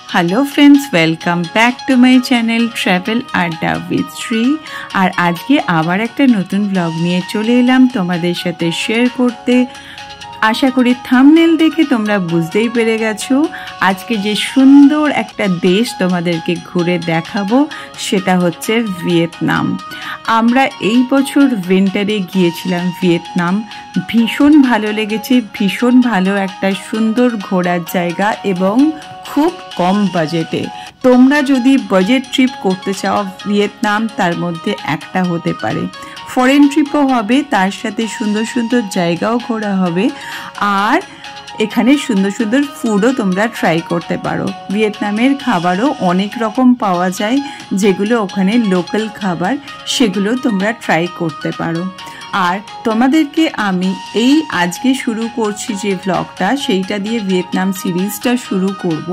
Hello friends, welcome back to my channel travel Adda with Shri. और आज के आबार एक नतून ब्लग निये चले एलाम तोमादेर साथे शेयर करते। आशा करी थाम्बनेल देखे तोमरा बुझतेई पेरे गेछो आज के जे सुंदर एकटा देश तोमादेरके घुरे देखाबो सेटा होच्छे ভিয়েতনাম। আমরা এই বছর উইন্টারে গিয়েছিলাম ভিয়েতনাম। ভীষণ ভালো লেগেছে, ভীষণ ভালো একটা সুন্দর ঘোরার জায়গা এবং খুব কম বাজেটে। তোমরা যদি বাজেট ট্রিপ করতে চাও ভিয়েতনাম তার মধ্যে একটা হতে পারে। ফরেন ট্রিপও হবে, তার সাথে সুন্দর সুন্দর জায়গাও ঘোরা হবে আর এখানে সুন্দর সুন্দর ফুডও তোমরা ট্রাই করতে পারো। ভিয়েতনামের খাবারও অনেক রকম পাওয়া যায়, যেগুলো ওখানে লোকাল খাবার সেগুলো তোমরা ট্রাই করতে পারো। আর তোমাদেরকে আমি এই আজকে শুরু করছি যে ব্লগটা, সেইটা দিয়ে ভিয়েতনাম সিরিজটা শুরু করব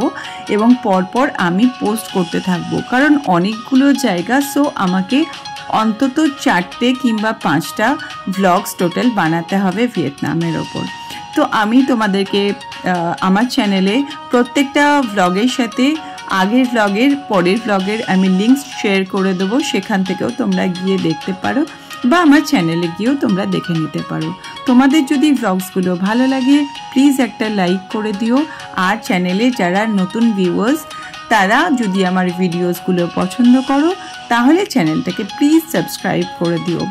এবং পরপর আমি পোস্ট করতে থাকবো, কারণ অনেকগুলো জায়গা, সো আমাকে অন্তত 4টে কিংবা 5টা ব্লগস টোটাল বানাতে হবে ভিয়েতনামের ওপর। তো আমি তোমাদেরকে আমার চ্যানেলে প্রত্যেকটা ব্লগের সাথে আগের ব্লগের পরের ব্লগের আমি লিঙ্কস শেয়ার করে দেবো, সেখান থেকেও তোমরা গিয়ে দেখতে পারো বা আমার চ্যানেলে গিয়েও তোমরা দেখে নিতে পারো। তোমাদের যদি ব্লগসগুলো ভালো লাগে প্লিজ একটা লাইক করে দিও। আর চ্যানেলে যারা নতুন ভিউয়ার্স তারা যদি আমার ভিডিওসগুলো পছন্দ করো তাহলে চ্যানেলটাকে প্লিজ সাবস্ক্রাইব করে দিও।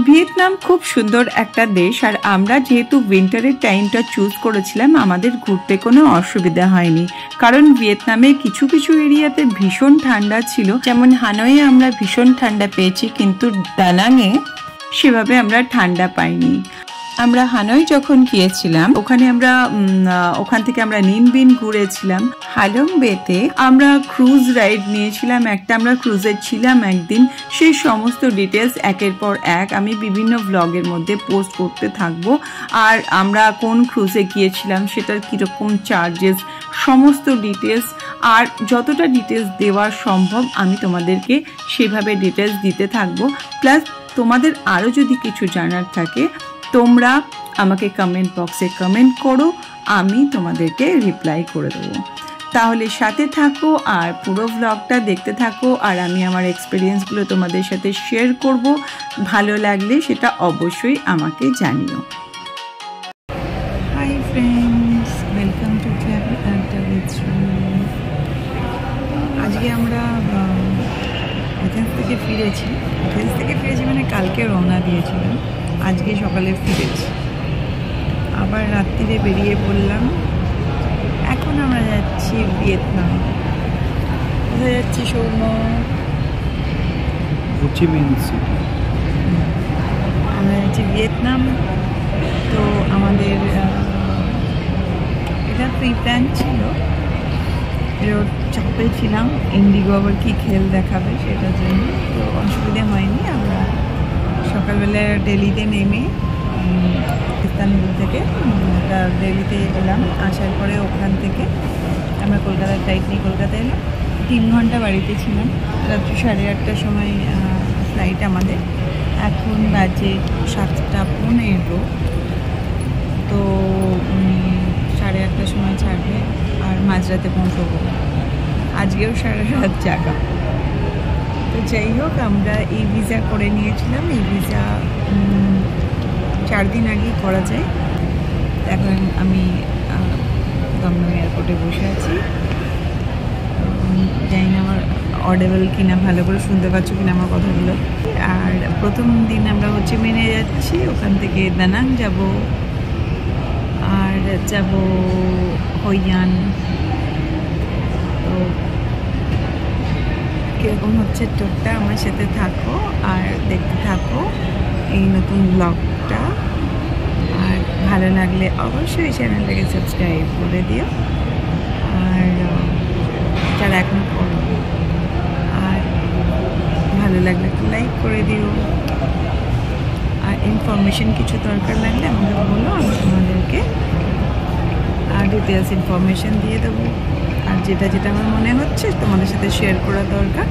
ভিয়েতনাম খুব সুন্দর একটা দেশ, আর আমরা যেহেতু উইন্টারের টাইমটা চুজ করেছিলাম আমাদের ঘুরতে কোনো অসুবিধা হয়নি, কারণ ভিয়েতনামে কিছু কিছু এরিয়াতে ভীষণ ঠান্ডা ছিল। যেমন হানয়ে আমরা ভীষণ ঠান্ডা পেয়েছি, কিন্তু দানাংয়ে সেভাবে আমরা ঠান্ডা পাইনি। আমরা হানয় যখন গিয়েছিলাম ওখান থেকে আমরা নিনবিন ঘুরেছিলাম। হালং বেতে আমরা ক্রুজ রাইড নিয়েছিলাম একটা, আমরা ক্রুজে ছিলাম একদিন। সেই সমস্ত ডিটেলস একের পর এক আমি বিভিন্ন ব্লগের মধ্যে পোস্ট করতে থাকবো। আর আমরা কোন ক্রুজে গিয়েছিলাম, সেটার কীরকম চার্জেস, সমস্ত ডিটেলস, আর যতটা ডিটেলস দেওয়া সম্ভব আমি তোমাদেরকে সেভাবে ডিটেলস দিতে থাকবো। প্লাস তোমাদের আরও যদি কিছু জানার থাকে তোমরা আমাকে কমেন্ট বক্সে কমেন্ট করো, আমি তোমাদেরকে রিপ্লাই করে দেবো। তাহলে সাথে থাকো আর পুরো ব্লগটা দেখতে থাকো, আর আমি আমার এক্সপিরিয়েন্সগুলো তোমাদের সাথে শেয়ার করব। ভালো লাগলে সেটা অবশ্যই আমাকে জানিও। Hi friends, welcome to travel আড্ডা উইথ শ্রী। আজকে আমরা এথেন্স থেকে ফিরেছি মানে কালকে রওনা দিয়েছিলাম, আজকে সকালে ফিরেছি। আবার রাত্রিরে বেরিয়ে পড়লাম। এখন আমরা যাচ্ছি ভিয়েতনাম। কোথায় যাচ্ছি সৌম্য? আমরা যাচ্ছি ভিয়েতনাম। তো আমাদের এটা প্রি প্ল্যান ছিল, চাপে ছিলাম ইন্ডিগো আবার কি খেল দেখাবে সেটার জন্য, তো অসুবিধা হয়নি। আমরা সকালবেলা দিল্লিতে নেমে ইস্তানবুল থেকে দিল্লিতে এলাম। আসার পরে ওখান থেকে আমরা কলকাতার ফ্লাইট নিয়ে কলকাতায় এলাম। 3 ঘন্টা বাড়িতে ছিলাম। রাত্রি 8:30টার সময় ফ্লাইট আমাদের। এখন বাজে 7:15। তো 8:30টার সময় ছাড়বে আর মাঝরাতে পৌঁছবো। আজকেও সারা রাত জাগা। তো যাই হোক, আমরা এই ভিসা করে নিয়েছিলাম। এই ভিসা 4 দিন আগেই করা যায়। এখন আমি দমদম এয়ারপোর্টে বসে আছি। জানি না আমার অডেবল কিনা, ভালো করে শুনতে পাচ্ছ কিনা আমার কথাগুলো। আর প্রথম দিন আমরা মেনে যাচ্ছি, ওখান থেকে দানাং যাব আর যাব হইয়ান। তো কীরকম হচ্ছে টুকটা আমার সাথে থাকো আর দেখতে থাকো এই নতুন ব্লগটা। আর ভালো লাগলে অবশ্যই চ্যানেলটাকে সাবস্ক্রাইব করে দিও, আর যারা এখন করো, আর ভালো লাগলে একটু লাইক করে দিও। আর ইনফরমেশন কিছু দরকার লাগলে আমাকে বলো, আমি তোমাদেরকে আর ডিটেলস ইনফরমেশন দিয়ে দেবো। আর যেটা যেটা আমার মনে হচ্ছে তোমাদের সাথে শেয়ার করা দরকার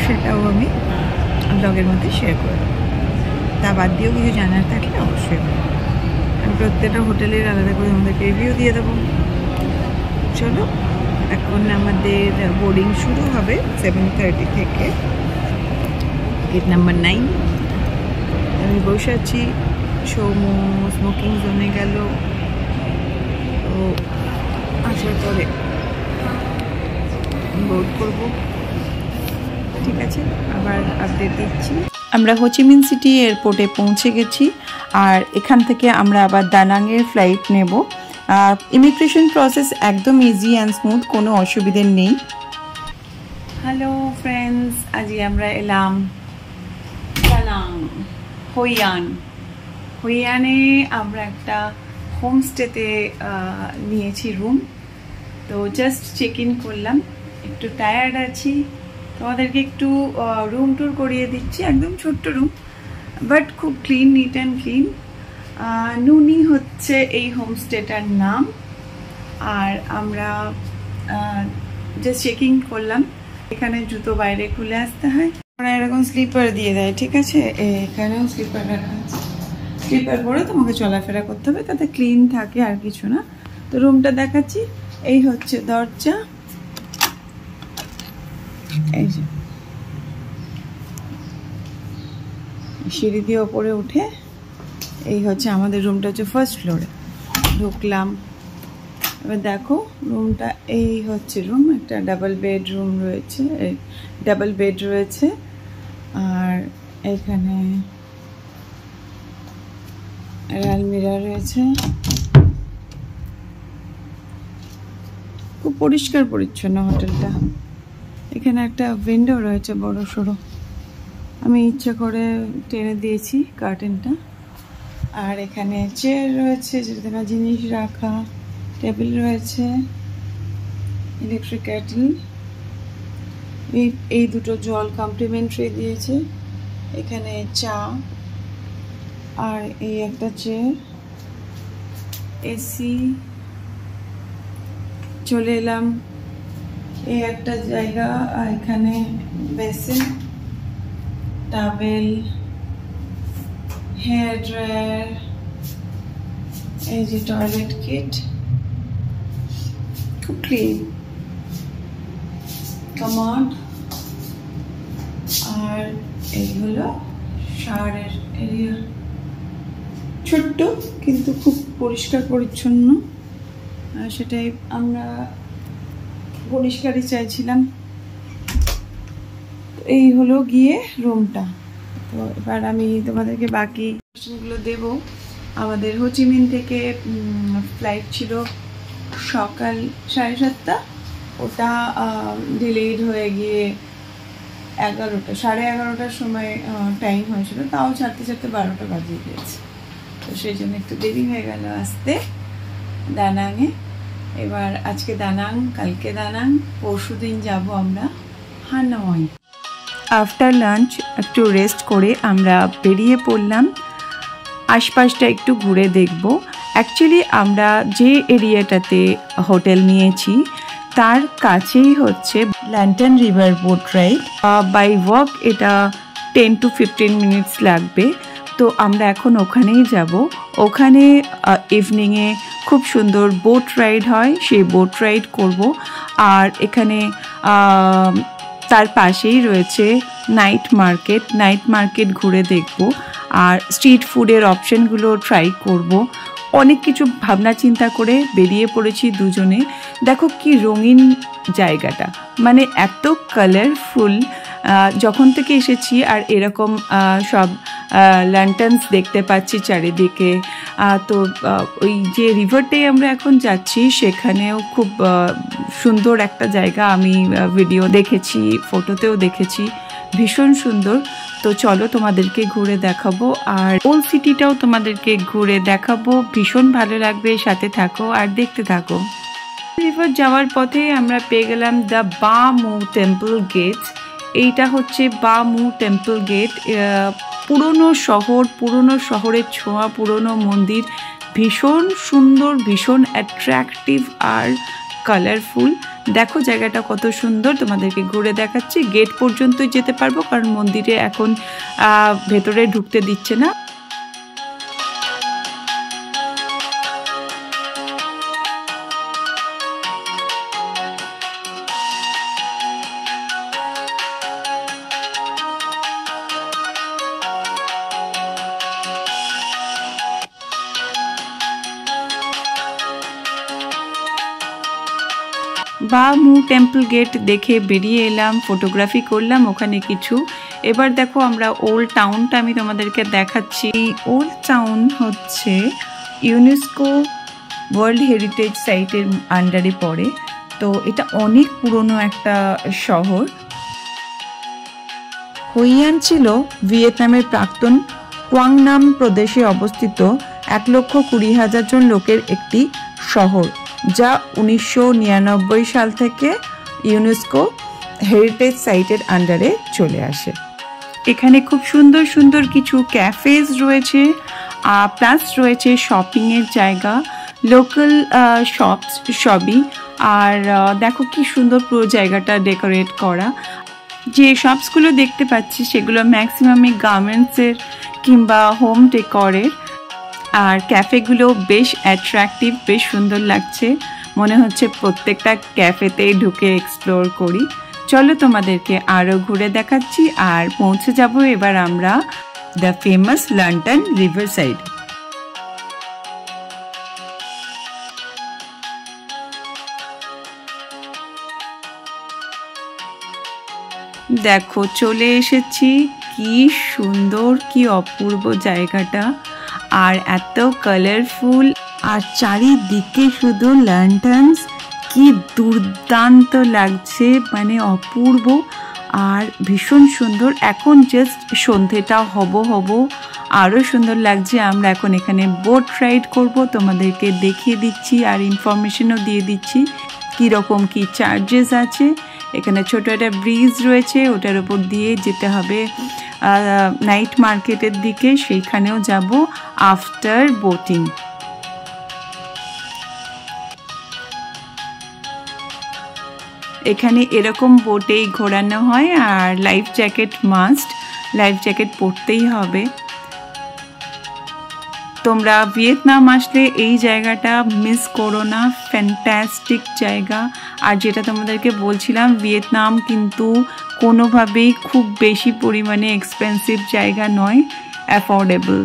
সেটাও আমি ব্লগের মধ্যে শেয়ার করে দেবো। তা বাদ দিয়েও কিছু জানার থাকলে অবশ্যই আমি প্রত্যেকটা হোটেলের আলাদা করে আমাদেরকে রিভিউ দিয়ে দেবো। চলো এখন আমাদের বোর্ডিং শুরু হবে 7:30 থেকে, গেট নাম্বার 9। আমি বসে আছি, সৌমু স্মোকিং জোনে গেল, তো আসার পরে বোর্ড করবো। ঠিক আছে, আবার আপডেট দিচ্ছি। আমরা হোচিমিন সিটি এয়ারপোর্টে পৌঁছে গেছি, আর এখান থেকে আমরা আবার দানাংয়ের ফ্লাইট নেব। ইমিগ্রেশন প্রসেস একদম ইজি অ্যান্ড স্মুথ, কোনো অসুবিধে নেই। হ্যালো ফ্রেন্ডস, আজকে আমরা এলাম দানাং হইয়ানে। আমরা একটা হোমস্টেতে নিয়েছি রুম, তো জাস্ট চেক ইন করলাম, একটু টায়ার্ড আছি, তোমাদেরকে একটু রুম ট্যুর করিয়ে দিচ্ছি। একদম ছোট্ট রুম, বাট খুব ক্লিন, নিট অ্যান্ড ক্লিন। নুনি হচ্ছে এই হোমস্টেটার নাম। আর আমরা জাস্ট চেকিং করলাম। এখানে জুতো বাইরে খুলে আসতে হয়, ওরা এরকম স্লিপার দিয়ে দেয়। ঠিক আছে, এখানেও স্লিপার রাখা আছে, স্লিপার পরে তোমাকে চলাফেরা করতে হবে, তাতে ক্লিন থাকে, আর কিছু না। তো রুমটা দেখাচ্ছি, এই হচ্ছে দরজা, এই যে সিঁড়ি দিয়ে ওপরে উঠে এই হচ্ছে আমাদের রুমটা, হচ্ছে ফার্স্ট ফ্লোরে। ঢুকলাম, এবার দেখো রুমটা, এই হচ্ছে রুম। একটা ডাবল বেড রয়েছে, আর এখানে আলমিরা রয়েছে। খুব পরিষ্কার পরিচ্ছন্ন হোটেলটা। এখানে একটা উইন্ডো রয়েছে বড় সড়ো, আমি ইচ্ছা করে টেনে দিয়েছি কার্টেনটা। আর এখানে চেয়ার রয়েছে, যেটা তোমার জিনিস রাখা, টেবিল রয়েছে, ইলেকট্রিক কেটল, এই দুটো জল কমপ্লিমেন্টারি দিয়েছে। এখানে চা, আর এই একটা চেয়ার, এসি। চলে এলাম এই একটা জায়গা, এখানে বেসিন, টাওয়েল, হেয়ার ড্রায়ার, এই যে টয়লেট কিট, খুব ক্লিন, কমোড, আর এই হলো শাওয়ারের এরিয়া। ছোট্ট কিন্তু খুব পরিষ্কার পরিচ্ছন্ন, সেটাই আমরা পরিষ্কারই চাইছিলাম। এই হলো গিয়ে রুমটা। তো এবার আমি তোমাদেরকে বাকি কোশ্চেনগুলো দেব। আমাদের হোচিমিন থেকে ফ্লাইট ছিল সকাল 7:30, ওটা ডিলেড হয়ে গিয়ে 11টার সময় টাইম হয়েছিল, তাও ছাড়তে 12টা বাজিয়ে দিয়েছে। তো সেই জন্য একটু দেরি হয়ে গেল আসতে দানাংয়ে। এবার আজকে দানাং, কালকে দানাং, পরশু দিন যাবো আমরা হানয়। আফটার লাঞ্চ একটু রেস্ট করে আমরা বেরিয়ে পড়লাম, আশপাশটা একটু ঘুরে দেখব। অ্যাকচুয়ালি আমরা যে এরিয়াটাতে হোটেল নিয়েছি তার কাছেই হচ্ছে lantern river boat ride. By walk এটা 10 to 15 মিনিটস লাগবে। তো আমরা এখন ওখানেই যাব। ওখানে ইভিনিংয়ে খুব সুন্দর বোট রাইড হয়, সেই বোট রাইড করব। আর এখানে তার পাশেই রয়েছে নাইট মার্কেট ঘুরে দেখব, আর স্ট্রিট ফুডের অপশনগুলো ট্রাই করব। অনেক কিছু ভাবনা চিন্তা করে বেরিয়ে পড়েছি দুজনে। দেখো কি রঙিন জায়গাটা, মানে এত কালারফুল। যখন থেকে এসেছি আর এরকম সব ল্যান্টার্নস দেখতে পাচ্ছি চারিদিকে। তো ওই যে রিভারটাই আমরা এখন যাচ্ছি, সেখানেও খুব সুন্দর একটা জায়গা। আমি ভিডিও দেখেছি, ফটোতেও দেখেছি, ভীষণ সুন্দর। তো চলো তোমাদেরকে ঘুরে দেখাবো, আর ওল্ড সিটিটাও তোমাদেরকে ঘুরে দেখাবো। ভীষণ ভালো লাগবে, সাথে থাকো আর দেখতে থাকো। রিভার যাওয়ার পথে আমরা পেয়ে গেলাম দ্য বা মু টেম্পল গেট। এইটা হচ্ছে বা মু টেম্পল গেট। পুরনো শহরের ছোঁয়া, পুরনো মন্দির, ভীষণ সুন্দর, ভীষণ অ্যাট্রাকটিভ আর কালারফুল। দেখো জায়গাটা কত সুন্দর, তোমাদেরকে ঘুরে দেখাচ্ছি। গেট পর্যন্তই যেতে পারবো, কারণ মন্দিরে এখন ভেতরে ঢুকতে দিচ্ছে না। বামু টেম্পল গেট দেখে বেরিয়ে এলাম, ফটোগ্রাফি করলাম ওখানে কিছু। এবার দেখো আমরা ওল্ড টাউনটা আমি তোমাদেরকে দেখাচ্ছি। ওল্ড টাউন হচ্ছে ইউনেস্কো ওয়ার্ল্ড হেরিটেজ সাইটের আন্ডারে পড়ে। তো এটা অনেক পুরনো একটা শহর। হইয়ান ছিল ভিয়েতনামের প্রাক্তন কোয়াং নাম প্রদেশে অবস্থিত 1,20,000 জন লোকের একটি শহর, যা 1999 সাল থেকে ইউনেস্কো হেরিটেজ সাইটের আন্ডারে চলে আসে। এখানে খুব সুন্দর সুন্দর কিছু ক্যাফেজ রয়েছে, প্লাস রয়েছে শপিংয়ের জায়গা, লোকাল শপস সবই। আর দেখো কি সুন্দর পুরো জায়গাটা ডেকোরেট করা। যে শপসগুলো দেখতে পাচ্ছি সেগুলো ম্যাক্সিমামই গার্মেন্টসের কিংবা হোম ডেকরের। আর ক্যাফেগুলো বেশ অ্যাট্রাকটিভ, বেশ সুন্দর লাগছে। মনে হচ্ছে প্রত্যেকটা ক্যাফেতেই ঢুকে এক্সপ্লোর করি। চলো তোমাদেরকে আরও ঘুরে দেখাচ্ছি। আর পৌঁছে যাব এবার আমরা the famous London river side. দেখো চলে এসেছি, কি সুন্দর, কি অপূর্ব জায়গাটা, আর এত কালারফুল, আর চারিদিকে শুধু ল্যান্টার্নস, কি দুর্দান্ত লাগছে, মানে অপূর্ব আর ভীষণ সুন্দর। এখন জাস্ট সন্ধেটা হব আরও সুন্দর লাগছে। আমরা এখন এখানে বোট রাইড করব, তোমাদেরকে দেখিয়ে দিচ্ছি আর ইনফরমেশনও দিয়ে দিচ্ছি কীরকম কি চার্জেস আছে। এখানে ছোট একটা ব্রিজ রয়েছে, ওটার উপর দিয়ে যেতে হবে নাইট মার্কেটের দিকে, সেইখানেও যাব আফটার বোটিং। এখানে এরকম বোটেই ঘোরানো হয়, আর life jacket must, life jacket পরতেই হবে। তোমরা ভিয়েতনাম আসলে এই জায়গাটা মিস করো না, ফ্যান্টাস্টিক জায়গা। আর যেটা তোমাদেরকে বলছিলাম, ভিয়েতনাম কিন্তু কোনোভাবেই খুব বেশি পরিমাণে এক্সপেন্সিভ জায়গা নয়, অ্যাফোর্ডেবল।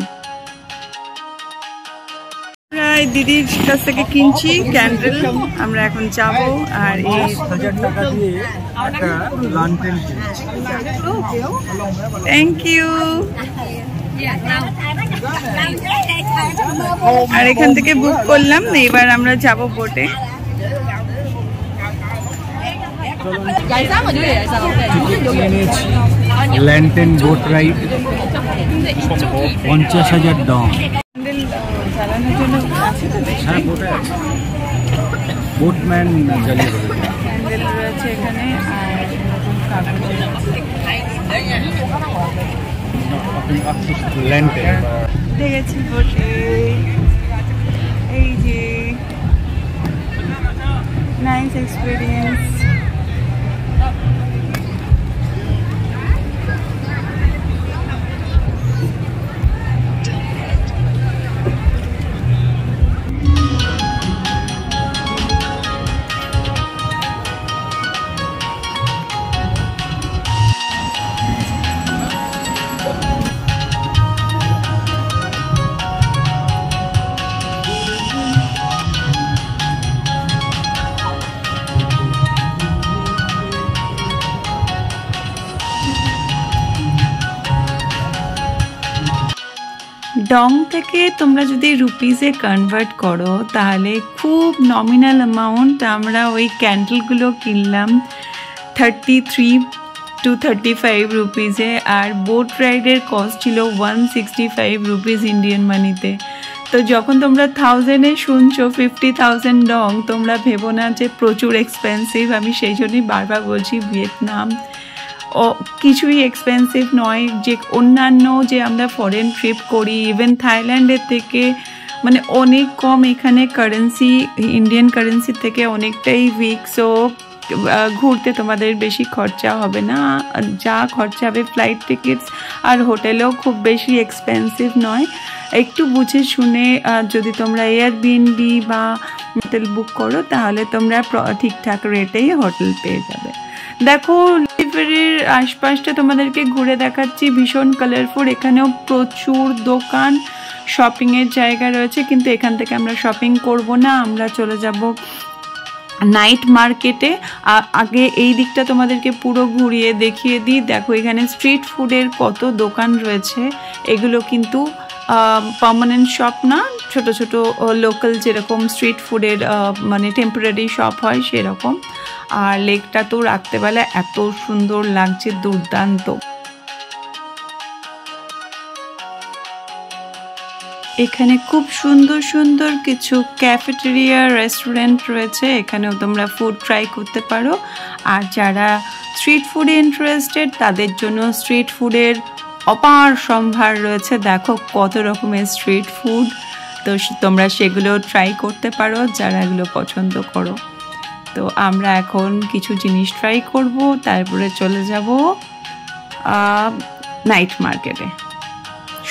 দিদির কাছ থেকে কিনছি ক্যান্ডেল, আমরা এখন যাব। আর এই 1000 টাকা দিয়ে একটা লান্টেন কিনছি। Thank you. আর এখান থেকে বুক করলাম, এবার আমরা যাব বোটে। ল্যান্টেন বোট রাইড 50,000 ডং। ক্যান্ডেল জ্বালানোর জন্য আছে তো? হ্যাঁ, বোটে আছে, বোটম্যান জ্বালিয়ে দেবে। ক্যান্ডেল রয়েছে এখানে, আর নতুন কাগজের ল্যান্টেন দেখেছি বোটে। এই যে নাইস এক্সপিরিয়েন্স। ডং থেকে তোমরা যদি রুপিসে কনভার্ট করো তাহলে খুব নমিনাল অ্যামাউন্ট। আমরা ওই ক্যান্ডেলগুলো কিনলাম 33 to 35 রুপিসে, আর বোট রাইডের কস্ট ছিল 165 রুপিস ইন্ডিয়ান মানিতে। তো যখন তোমরা 1000-এ শুনছো 50,000 ডং, তোমরা ভেবো না যে প্রচুর এক্সপেন্সিভ। আমি সেই জন্যই বারবার বলছি ভিয়েতনাম কিছুই এক্সপেন্সিভ নয়। যে অন্যান্য যে আমরা ফরেন ট্রিপ করি, ইভেন থাইল্যান্ডের থেকে মানে অনেক কম এখানে কারেন্সি, ইন্ডিয়ান কারেন্সি থেকে অনেকটাই উইক। সো ঘুরতে তোমাদের বেশি খরচা হবে না, যা খরচা হবে ফ্লাইট টিকিটস আর হোটেলেও খুব বেশি এক্সপেন্সিভ নয়। একটু বুঝে শুনে যদি তোমরা এয়ারবিএনবি বা হোটেল বুক করো তাহলে তোমরা ঠিকঠাক রেটেই হোটেল পেয়ে যাবে। দেখো লিভারের আশপাশটা তোমাদেরকে ঘুরে দেখাচ্ছি, ভীষণ কালারফুল। এখানেও প্রচুর দোকান, শপিংয়ের জায়গা রয়েছে, কিন্তু এখান থেকে আমরা শপিং করব না, আমরা চলে যাব নাইট মার্কেটে। আগে এই দিকটা তোমাদেরকে পুরো ঘুরিয়ে দেখিয়ে দিই। দেখো এখানে স্ট্রিট ফুডের কত দোকান রয়েছে। এগুলো কিন্তু পার্মানেন্ট শপ না, ছোট ছোট লোকাল যেরকম স্ট্রিট ফুডের মানে টেম্পোরারি শপ হয় সেরকম। আর লেকটা তো রাত্রেবেলা এত সুন্দর লাগছে, দুর্দান্ত। এখানে খুব সুন্দর সুন্দর কিছু ক্যাফেটেরিয়া রেস্টুরেন্ট রয়েছে, এখানেও তোমরা ফুড ট্রাই করতে পারো। আর যারা স্ট্রিট ফুডে ইন্টারেস্টেড তাদের জন্য স্ট্রিট ফুডের অপার সম্ভার রয়েছে। দেখো কত রকমের স্ট্রিট ফুড, তো তোমরা সেগুলো ট্রাই করতে পারো যারা এগুলো পছন্দ করো। তো আমরা এখন কিছু জিনিস ট্রাই করব, তারপরে চলে যাব নাইট মার্কেটে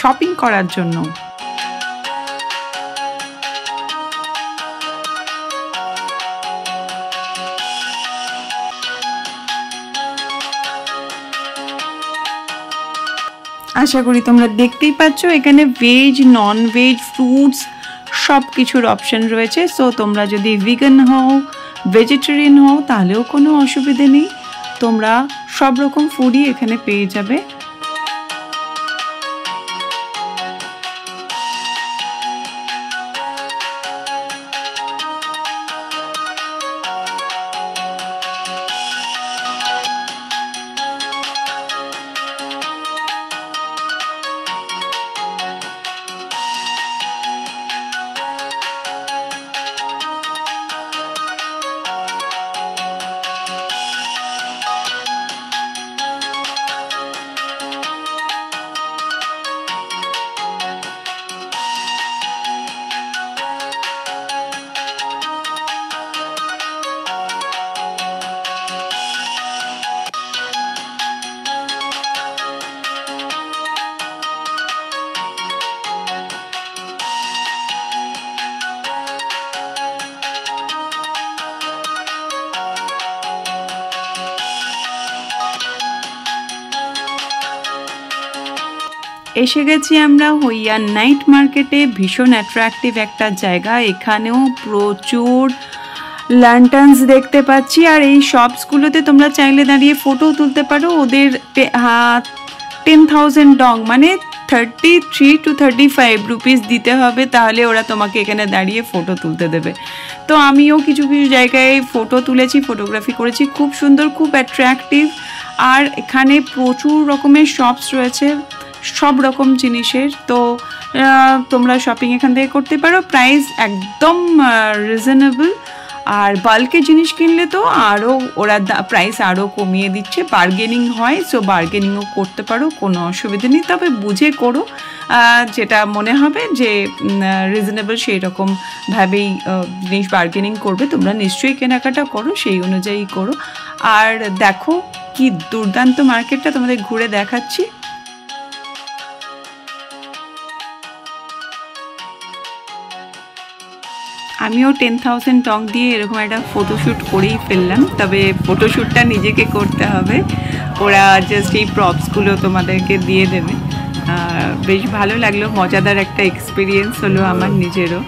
শপিং করার জন্য। আশা করি তোমরা দেখতেই পাচ্ছ এখানে ভেজ, নন ভেজ, ফ্রুটস সব কিছুর অপশন রয়েছে। সো তোমরা যদি ভিগান হও, ভেজিটেরিয়ান হও তাহলেও কোনো অসুবিধে নেই, তোমরা সব রকম ফুডই এখানে পেয়ে যাবে। এসে গেছি আমরা হইয়া নাইট মার্কেটে, ভীষণ অ্যাট্রাকটিভ একটা জায়গা। এখানেও প্রচুর ল্যান্টার্নস দেখতে পাচ্ছি। আর এই শপসগুলোতে তোমরা চাইলে দাঁড়িয়ে ফটো তুলতে পারো। ওদের 10,000 ডং মানে 33 to 35 রুপিস দিতে হবে, তাহলে ওরা তোমাকে এখানে দাঁড়িয়ে ফটো তুলতে দেবে। তো আমিও কিছু কিছু জায়গায় ফটো তুলেছি, ফটোগ্রাফি করেছি, খুব সুন্দর, খুব অ্যাট্রাকটিভ। আর এখানে প্রচুর রকমের শপস রয়েছে সব রকম জিনিসের। তো তোমরা শপিং এখান থেকে করতে পারো, প্রাইস একদম রিজনেবল। আর বাল্কে জিনিস কিনলে তো আরও ওরা প্রাইস আরও কমিয়ে দিচ্ছে, বার্গেনিং হয়। সো বার্গেনিংও করতে পারো, কোনো অসুবিধা নেই, তবে বুঝে করো, যেটা মনে হবে যে রিজনেবল সেই রকমভাবেই জিনিস বার্গেনিং করবে। তোমরা নিশ্চয়ই কেনাকাটা করো, সেই অনুযায়ী করো। আর দেখো কি দুর্দান্ত মার্কেটটা, তোমাদের ঘুরে দেখাচ্ছি। আমিও 10,000 টং দিয়ে এরকম একটা ফটোশ্যুট করেই ফেললাম, তবে ফটোশ্যুটটা নিজেকে করতে হবে, ওরা জাস্ট এই প্রপসগুলো তোমাদেরকে দিয়ে দেবে। বেশ ভালো লাগলো, মজাদার একটা এক্সপিরিয়েন্স হলো আমার নিজেরও।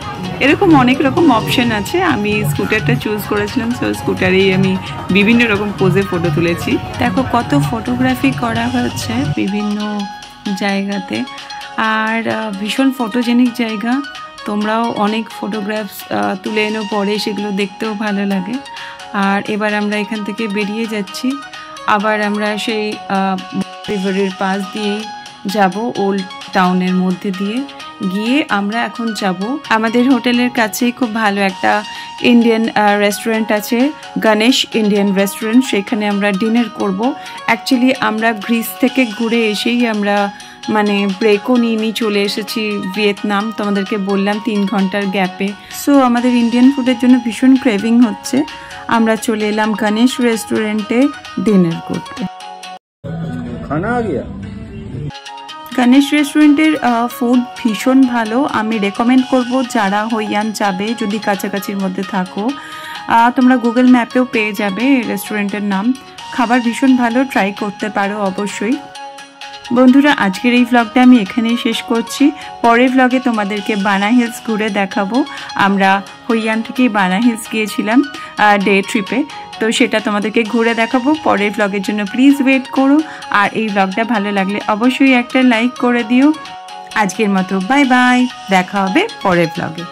এরকম অনেক রকম অপশন আছে, আমি স্কুটারটা চুজ করেছিলাম, সো স্কুটারেই আমি বিভিন্ন রকম পোজে ফটো তুলেছি। দেখো কত ফটোগ্রাফি করা হয়েছে বিভিন্ন জায়গাতে, আর ভীষণ ফটোজেনিক জায়গা। তোমরাও অনেক ফটোগ্রাফস তুলে এনো, পরে সেগুলো দেখতেও ভালো লাগে। আর এবার আমরা এখান থেকে বেরিয়ে যাচ্ছি, আবার আমরা সেই রিভারের পাশ দিয়েই যাব, ওল্ড টাউনের মধ্যে দিয়ে গিয়ে আমরা এখন যাব আমাদের হোটেলের কাছেই খুব ভালো একটা ইন্ডিয়ান রেস্টুরেন্ট আছে, গণেশ ইন্ডিয়ান রেস্টুরেন্ট। সেখানে আমরা ডিনার করব। অ্যাকচুয়ালি আমরা গ্রিস থেকে ঘুরে এসেই আমরা মানে ব্রেকও নিয়ে চলে এসেছি ভিয়েতনাম, তোমাদেরকে বললাম 3 ঘন্টার গ্যাপে। সো আমাদের ইন্ডিয়ান ফুডের জন্য ভীষণ ক্রেভিং হচ্ছে, আমরা চলে এলাম গণেশ রেস্টুরেন্টে ডিনার করতে। খানা আ গিয়া। গণেশ রেস্টুরেন্টের ফুড ভীষণ ভালো, আমি রেকমেন্ড করব যারা হইয়ান যাবে, যদি কাছাকাছির মধ্যে থাকো, তোমরা গুগল ম্যাপেও পেয়ে যাবে রেস্টুরেন্টের নাম। খাবার ভীষণ ভালো, ট্রাই করতে পারো অবশ্যই। বন্ধুরা আজকের এই ব্লগটা আমি এখানেই শেষ করছি। পরের ব্লগে তোমাদেরকে বানা হিলস ঘুরে দেখাবো। আমরা হইয়ান থেকেই বানা হিলস গিয়েছিলাম ডে ট্রিপে, তো সেটা তোমাদেরকে ঘুরে দেখাবো পরের ব্লগের জন্য। প্লিজ ওয়েট করো, আর এই ব্লগটা ভালো লাগলে অবশ্যই একটা লাইক করে দিও। আজকের মতো বাই বাই, দেখা হবে পরের ব্লগে।